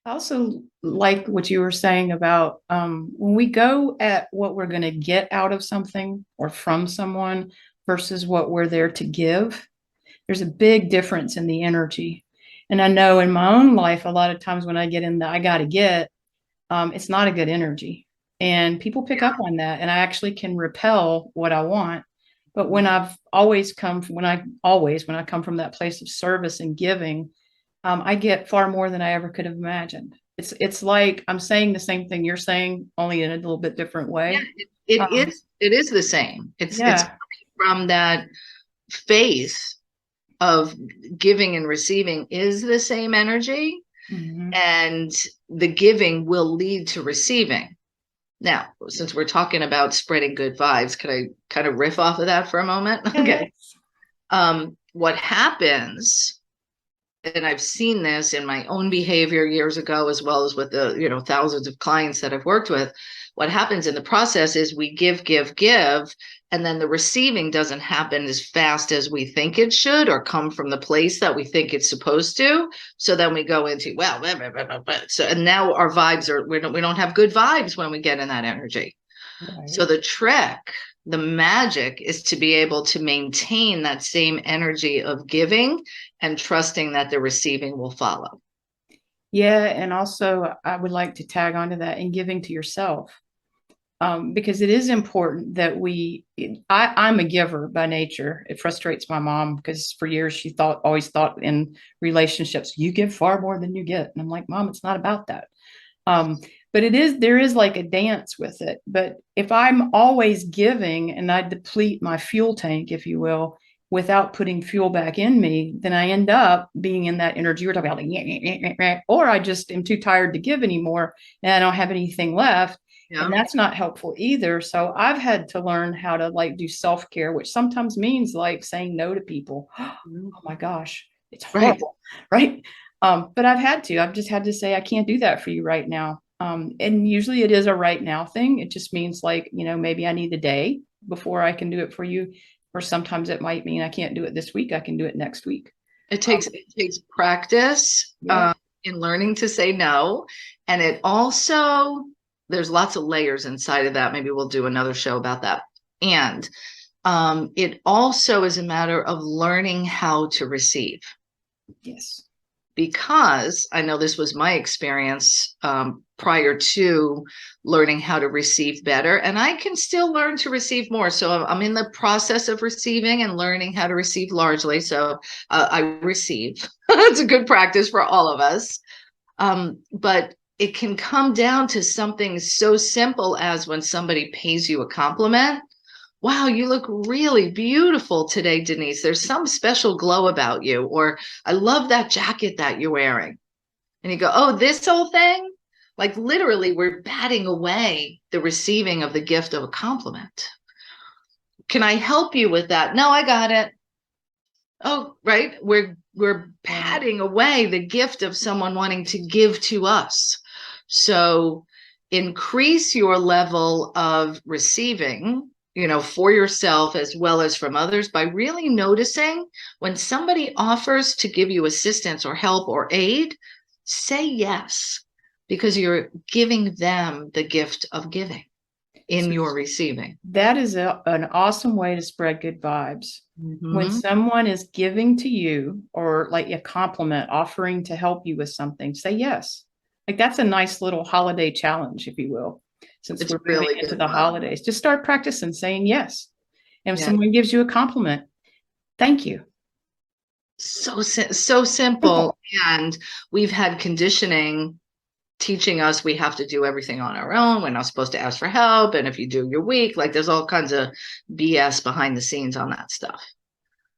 I also like what you were saying about when we go at what we're going to get out of something or from someone versus what we're there to give. There's a big difference in the energy. And I know in my own life, a lot of times when I get in the I got to get, it's not a good energy. And people pick up on that. And I actually can repel what I want. But when I've always come, when I come from that place of service and giving, I get far more than I ever could have imagined. It's like I'm saying the same thing you're saying, only in a little bit different Yeah, way. it Um, is. It is the same. It's yeah. from that phase of giving and receiving is the same energy, Mhm. and the giving will lead to receiving. Now, since we're talking about spreading good vibes, could I kind of riff off of that for a moment? Okay. Yes. What happens, and I've seen this in my own behavior years ago, as well as with the, thousands of clients that I've worked with. What happens in the process is we give, and then the receiving doesn't happen as fast as we think it should or come from the place that we think it's supposed to. So then we go into, well, blah, blah, blah, blah, blah. So, and now our vibes are, we don't have good vibes when we get in that energy. So Right. the trick, the magic is to be able to maintain that same energy of giving and trusting that the receiving will follow. Yeah, and also I would like to tag onto that and giving to yourself. Because it is important that I'm a giver by nature. It frustrates my mom because for years she always thought in relationships, you give far more than you get. And I'm like, Mom, it's not about that. Um, but there is like a dance with it. But if I'm always giving and I deplete my fuel tank, if you will, without putting fuel back in me, then I end up being in that energy we're talking about, like, or I just am too tired to give anymore and I don't have anything left. And Yeah. that's not helpful either. So I've had to learn how to like do self-care, which sometimes means like saying no to people. Oh my gosh, it's Right. horrible, right? But I've just had to say, I can't do that for you right now. And usually it is a right now thing. It just means like, maybe I need a day before I can do it for you. Or sometimes it might mean I can't do it this week. I can do it next week. It takes practice Yeah. in learning to say no. And it also, there's lots of layers inside of that. Maybe we'll do another show about that. And it also is a matter of learning how to receive, Yes. because I know this was my experience prior to learning how to receive better. And I can still learn to receive more. So I'm in the process of receiving and learning how to receive largely. So I receive. It's a good practice for all of us. But it can come down to something so simple as when somebody pays you a compliment. Wow, you look really beautiful today, Denise. There's some special glow about you. Or I love that jacket that you're wearing. And you go, oh, this whole thing? Like literally, we're batting away the receiving of the gift of a compliment. Can I help you with that? No, I got it. Oh, right. We're Right. patting away the gift of someone wanting to give to us. So increase your level of receiving, for yourself as well as from others by really noticing when somebody offers to give you assistance or help or aid, say yes, because you're giving them the gift of giving in So your receiving. that is an awesome way to spread good vibes. When Mhm. someone is giving to you or like a compliment, offering to help you with something, say yes. Like that's a nice little holiday challenge, if you will, since It's we're moving really into good. the holidays. Just start practicing saying yes. And if Yeah. someone gives you a compliment, thank you. So simple. Simple. And we've had conditioning teaching us we have to do everything on our own. We're not supposed to ask for help. And if you do, you're weak. Like there's all kinds of BS behind the scenes on that stuff.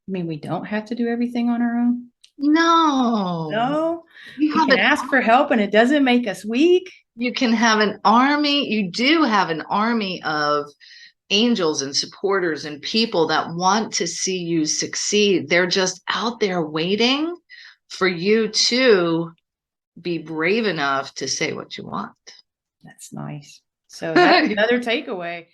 I mean, we don't have to do everything on our own. No, No, you we have can an ask for help and it doesn't make us weak. you can have an army. You do have an army of angels and supporters and people that want to see you succeed. They're just out there waiting for you to be brave enough to say what you want. That's nice. So that's another takeaway.